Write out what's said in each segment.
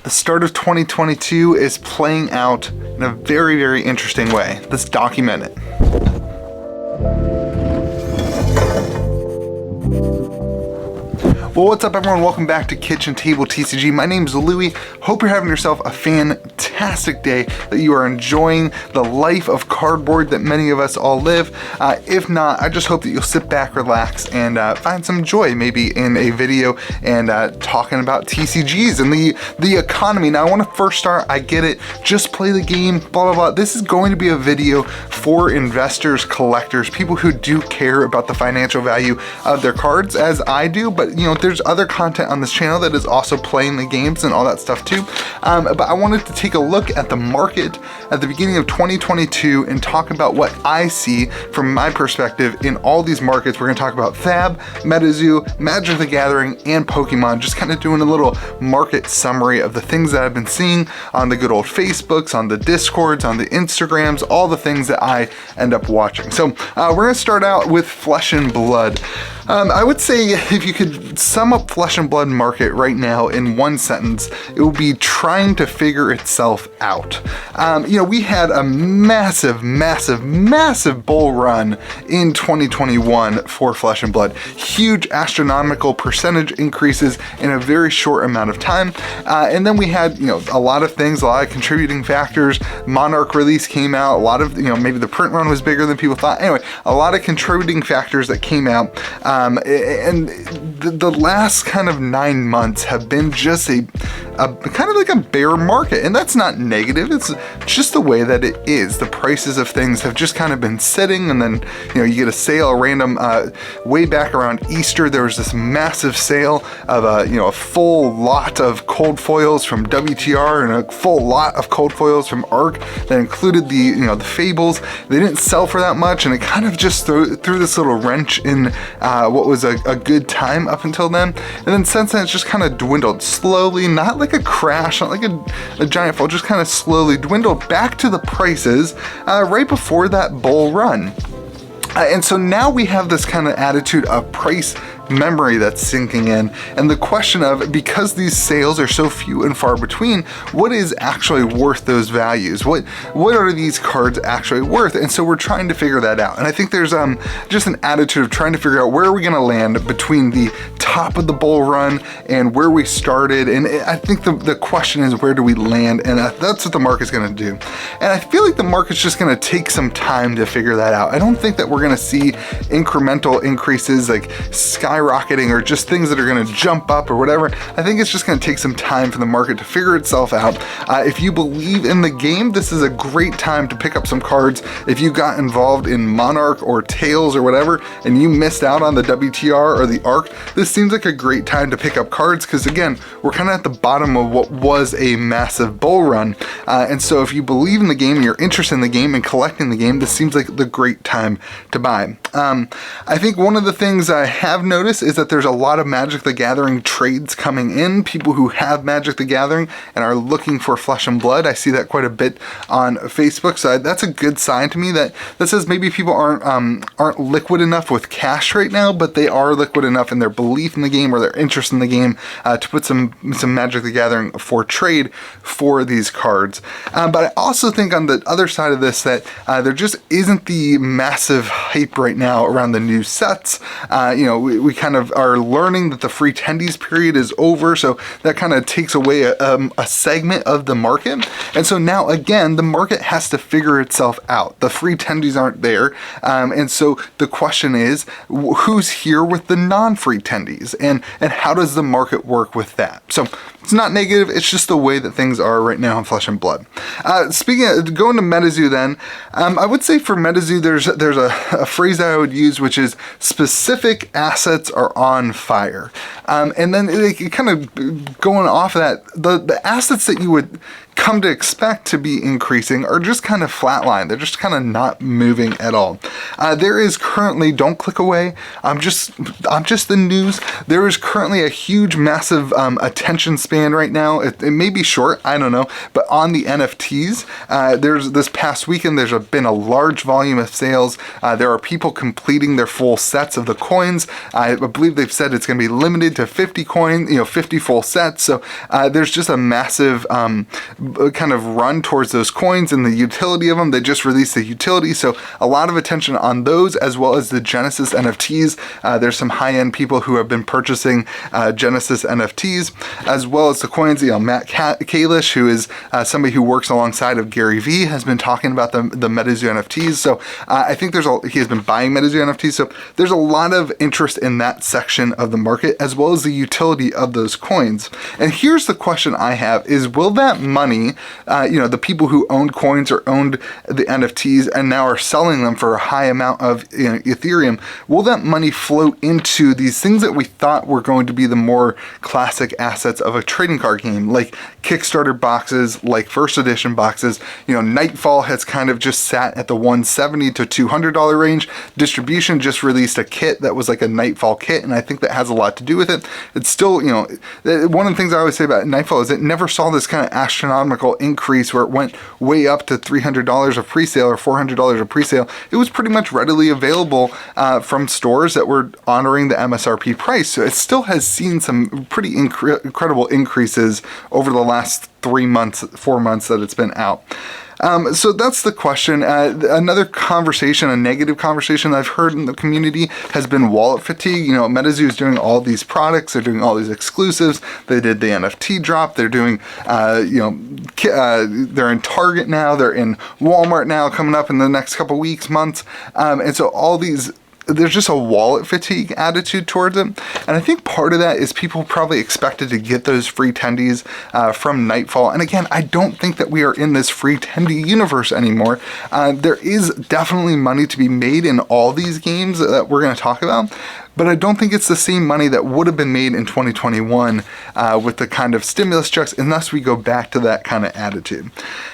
The start of 2022 is playing out in a very, very interesting way. Let's document it. Well, what's up everyone? Welcome back to Kitchen Table TCG. My name is Louie. Hope you're having yourself a fantastic day, that you are enjoying the life of cardboard that many of us all live. If not, I just hope that you'll sit back, relax, and find some joy maybe in a video and talking about TCGs and the economy. Now, I want to first start, I get it, just play the game, blah, blah, blah. This is going to be a video for investors, collectors, people who do care about the financial value of their cards, as I do, but you know, there's other content on this channel that is also playing the games and all that stuff too. But I wanted to take a look at the market at the beginning of 2022 and talk about what I see from my perspective in all these markets. We're going to talk about Fab, Metazoo, Magic the Gathering, and Pokemon, just kind of doing a little market summary of the things that I've been seeing on the good old Facebooks, on the Discords, on the Instagrams, all the things that I end up watching. So we're going to start out with Flesh and Blood. I would say if you could sum up Flesh and Blood market right now in one sentence, it would be trying to figure itself out. You know, we had a massive bull run in 2021 for Flesh and Blood. Huge astronomical percentage increases in a very short amount of time. And then we had, you know, a lot of things, a lot of contributing factors. Monarch release came out, a lot of, you know, maybe the print run was bigger than people thought. Anyway, a lot of contributing factors that came out. And the last kind of 9 months have been just a kind of like a bear market, and that's not negative. It's just the way that it is. The prices of things have just kind of been sitting, and then you know, you get a sale, a random way back around Easter, there was this massive sale of a full lot of cold foils from WTR and a full lot of cold foils from ARC that included the fables. They didn't sell for that much, and it kind of just threw this little wrench in what was a good time up until then. And then since then, it's just kind of dwindled slowly, not like a crash, not like a giant fall, just kind of slowly dwindled back to the prices right before that bull run. And so now we have this kind of attitude of price memory that's sinking in, and the question of, because these sales are so few and far between, what is actually worth those values? What are these cards actually worth? And so we're trying to figure that out. And I think there's just an attitude of trying to figure out where are we going to land between the top of the bull run and where we started. And I think the question is, where do we land? And that's what the market's going to do. And I feel like the market's just going to take some time to figure that out. I don't think that we're going to see incremental increases like skyrocketing or just things that are going to jump up or whatever. I think it's just going to take some time for the market to figure itself out. If you believe in the game, this is a great time to pick up some cards. If you got involved in Monarch or Tails or whatever and you missed out on the WTR or the ARC, this seems like a great time to pick up cards, because again, we're kind of at the bottom of what was a massive bull run. And so if you believe in the game, you're interested in the game and collecting the game, this seems like the great time to buy. I think one of the things I have noticed is that there's a lot of Magic the Gathering trades coming in. People who have Magic the Gathering and are looking for Flesh and Blood. I see that quite a bit on Facebook, so that's a good sign to me that says maybe people aren't liquid enough with cash right now, but they are liquid enough in their belief in the game or their interest in the game to put some Magic the Gathering for trade for these cards. But I also think on the other side of this that there just isn't the massive hype right now around the new sets. We kind of are learning that the free tendies period is over, so that kind of takes away a segment of the market. And so now again, the market has to figure itself out. The free tendies aren't there, and so the question is, who's here with the non-free tendies, and how does the market work with that? So it's not negative, it's just the way that things are right now in Flesh and Blood. Speaking of going to Metazoo then, I would say for Metazoo there's a phrase that I would use, which is specific assets are on fire. And then kind of going off of that, the assets that you would come to expect to be increasing are just kind of flatline. They're just kind of not moving at all. There is currently, don't click away, I'm just the news. There is currently a huge, massive attention span right now. It may be short, I don't know, but on the NFTs, there's this past weekend, there's been a large volume of sales. There are people completing their full sets of the coins. I believe they've said it's going to be limited to 50 coins, 50 full sets. So there's just a massive kind of run towards those coins and the utility of them. They just released the utility, so a lot of attention on those, as well as the Genesis NFTs. There's some high-end people who have been purchasing Genesis NFTs, as well as the coins. Matt Kalish, who is somebody who works alongside of Gary Vee, has been talking about the Metazoo NFTs. So I think he has been buying Metazoo NFTs. So there's a lot of interest in that section of the market, as well as the utility of those coins. And here's the question I have: is will that money, the people who owned coins or owned the NFTs and now are selling them for a high amount of Ethereum, will that money float into these things that we thought were going to be the more classic assets of a trading card game, like Kickstarter boxes, like first edition boxes? Nightfall has kind of just sat at the $170 to $200 range. Distribution just released a kit that was like a Nightfall kit, and I think that has a lot to do with it. It's still, one of the things I always say about Nightfall is it never saw this kind of astronomical increase where it went way up to $300 of presale or $400 of presale. It was pretty much readily available from stores that were honoring the MSRP price. So it still has seen some pretty incredible increases over the last 4 months that it's been out. So that's the question. Another conversation, a negative conversation I've heard in the community has been wallet fatigue. Metazoo is doing all these products. They're doing all these exclusives. They did the NFT drop. They're doing, they're in Target now. They're in Walmart now, coming up in the next couple weeks, months. And so all these, there's just a wallet fatigue attitude towards it. And I think part of that is people probably expected to get those free tendies from Nightfall. And again, I don't think that we are in this free tendy universe anymore. There is definitely money to be made in all these games that we're going to talk about, but I don't think it's the same money that would have been made in 2021 with the kind of stimulus checks, unless we go back to that kind of attitude.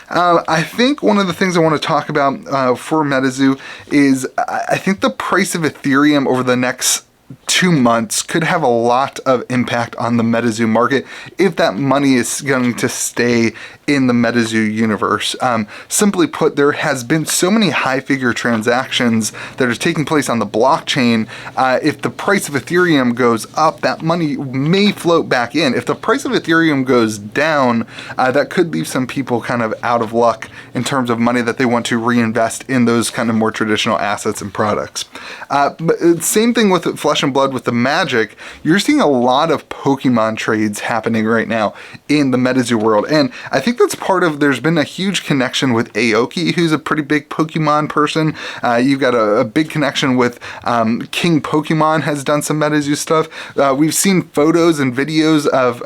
I think one of the things I want to talk about for Metazoo is I think the price of Ethereum over the next 2 months could have a lot of impact on the Metazoo market if that money is going to stay in the Metazoo universe. Simply put, there has been so many high-figure transactions that are taking place on the blockchain. If the price of Ethereum goes up, that money may float back in. If the price of Ethereum goes down, that could leave some people kind of out of luck in terms of money that they want to reinvest in those kind of more traditional assets and products. But same thing with Flesh and Blood with the Magic. You're seeing a lot of Pokemon trades happening right now in the Metazoo world, and I think that's part of, there's been a huge connection with Aoki, who's a pretty big Pokemon person. You've got a big connection with King Pokemon has done some Metazoo stuff. We've seen photos and videos of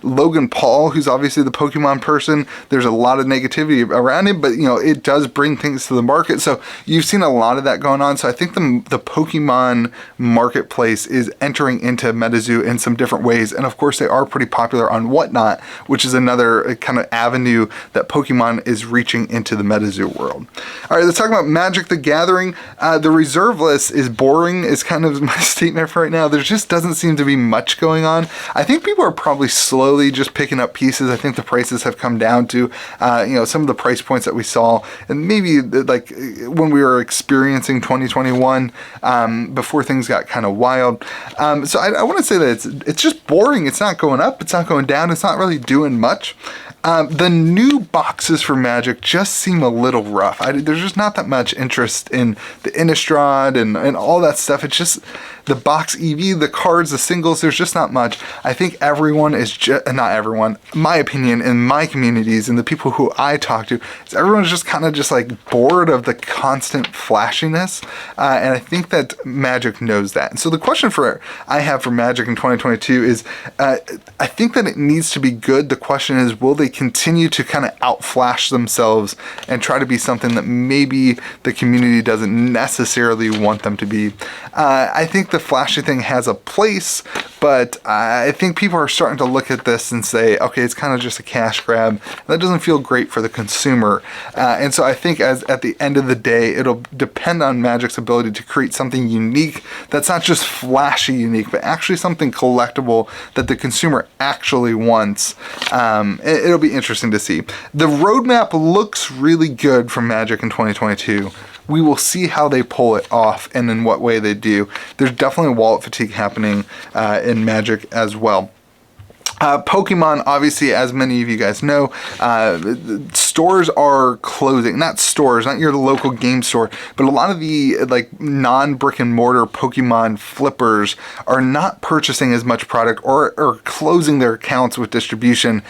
Logan Paul, who's obviously the Pokemon person. There's a lot of negativity around him, but it does bring things to the market. So you've seen a lot of that going on. So I think the Pokemon marketplace is entering into Metazoo in some different ways. And of course, they are pretty popular on Whatnot, which is another kind of avenue that Pokemon is reaching into the Metazoo world. All right, let's talk about Magic the Gathering. The reserve list is boring, is kind of my statement for right now. There just doesn't seem to be much going on. I think people are probably slowly just picking up pieces. I think the prices have come down to, some of the price points that we saw, and maybe like when we were experiencing 2021, before things got kind of wild. So I want to say that it's just boring. It's not going up. It's not going down. It's not really doing much. The new boxes for Magic just seem a little rough. There's just not that much interest in the Innistrad and all that stuff. It's just the box EV, the cards, the singles, there's just not much. I think everyone is not everyone, my opinion, in my communities and the people who I talk to, is everyone's just kind of just like bored of the constant flashiness. And I think that Magic knows that. And so the question I have for Magic in 2022 is, I think that it needs to be good. The question is, will they continue to kind of outflash themselves and try to be something that maybe the community doesn't necessarily want them to be? I think the flashy thing has a place, but I think people are starting to look at this and say, okay, it's kind of just a cash grab. That doesn't feel great for the consumer. And so I think at the end of the day, it'll depend on Magic's ability to create something unique that's not just flashy unique, but actually something collectible that the consumer actually wants. It'll be interesting to see. The roadmap looks really good from Magic in 2022. We will see how they pull it off and in what way they do. There's definitely wallet fatigue happening in Magic as well. Pokemon, obviously, as many of you guys know, stores are closing. Not stores, not your local game store, but a lot of the like non-brick and mortar Pokemon flippers are not purchasing as much product or closing their accounts with distribution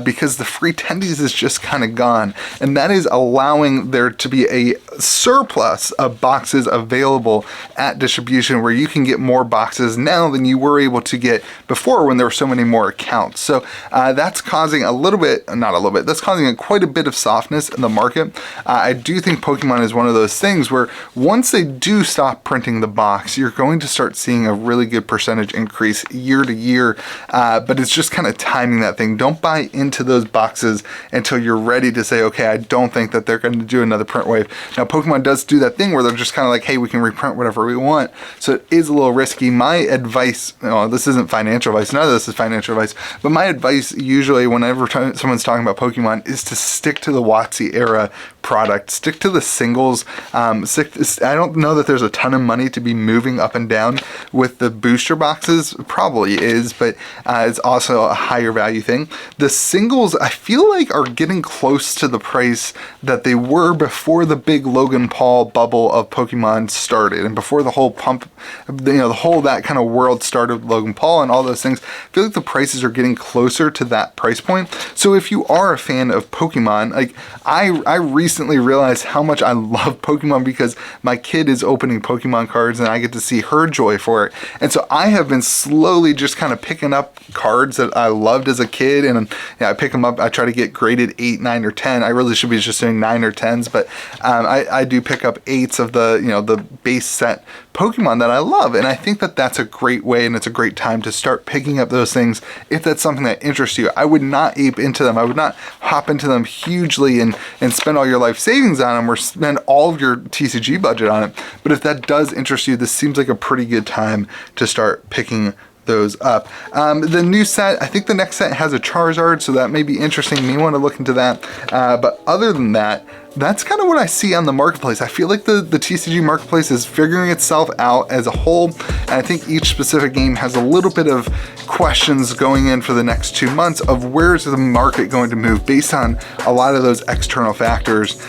because the free tendies is just kind of gone. And that is allowing there to be a surplus of boxes available at distribution where you can get more boxes now than you were able to get before when there were so many more accounts. So that's causing that's causing quite a bit of softness in the market. I do think Pokemon is one of those things where once they do stop printing the box, you're going to start seeing a really good percentage increase year to year, but it's just kind of timing that thing. Don't buy into those boxes until you're ready to say, okay, I don't think that they're going to do another print wave. Now, Pokemon does do that thing where they're just kind of like, hey, we can reprint whatever we want. So it is a little risky. My advice, this isn't financial advice, none of this is financial advice, but my advice usually whenever someone's talking about Pokemon is to stick to the WotC era product, stick to the singles. I don't know that there's a ton of money to be moving up and down with the booster boxes, probably is, but it's also a higher value thing. The singles I feel like are getting close to the price that they were before the big Logan Paul bubble of Pokemon started and before the whole that kind of world started with Logan Paul and all those things. I feel like the prices are getting closer to that price point. So if you are a fan of Pokemon, like I recently realized how much I love Pokemon because my kid is opening Pokemon cards and I get to see her joy for it. And so I have been slowly just kind of picking up cards that I loved as a kid, and I pick them up. I try to get graded 8, 9, or 10. I really should be just doing 9 or 10s, but I do pick up 8s of the base set Pokemon that I love, and I think that that's a great way and it's a great time to start picking up those things if that's something that interests you. I would not ape into them. I would not hop into them hugely and spend all your life savings on them or spend all of your TCG budget on it. But if that does interest you, this seems like a pretty good time to start picking those up. The new set, I think the next set has a Charizard, so that may be interesting. You may want to look into that. But other than that, that's kind of what I see on the marketplace. I feel like the TCG marketplace is figuring itself out as a whole, and I think each specific game has a little bit of questions going in for the next 2 months of where's the market going to move based on a lot of those external factors.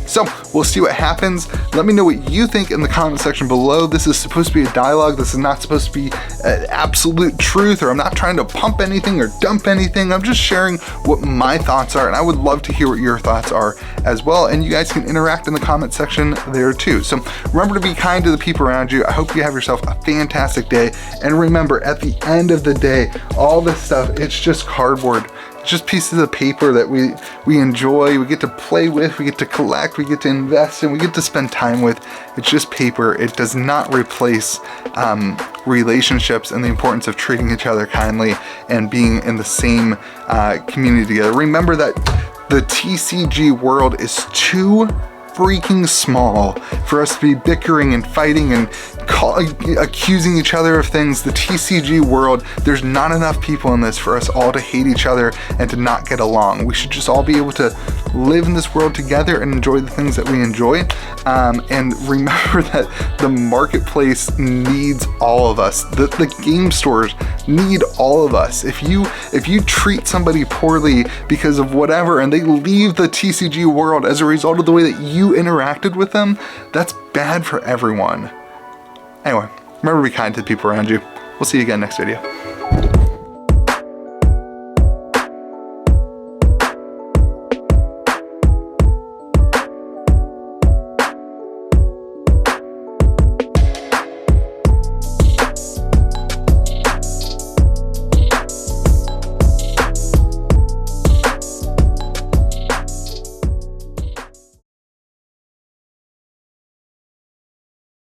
So we'll see what happens. Let me know what you think in the comment section below. This is supposed to be a dialogue. This is not supposed to be absolute truth, or I'm not trying to pump anything or dump anything. I'm just sharing what my thoughts are, and I would love to hear what your thoughts are as well, and you guys can interact in the comment section there too. So remember to be kind to the people around you. I hope you have yourself a fantastic day, and remember, at the end of the day, all this stuff, it's just cardboard. It's just pieces of paper that we enjoy, we get to play with, we get to collect, we get to invest in, we get to spend time with. It's just paper. It does not replace relationships and the importance of treating each other kindly and being in the same community together. Remember that the TCG world is too freaking small for us to be bickering and fighting and accusing each other of things. The TCG world, there's not enough people in this for us all to hate each other and to not get along. We should just all be able to live in this world together and enjoy the things that we enjoy. And remember that the marketplace needs all of us. The game stores need all of us. If you treat somebody poorly because of whatever and they leave the TCG world as a result of the way that you interacted with them, that's bad for everyone. Anyway, remember to be kind to the people around you. We'll see you again next video.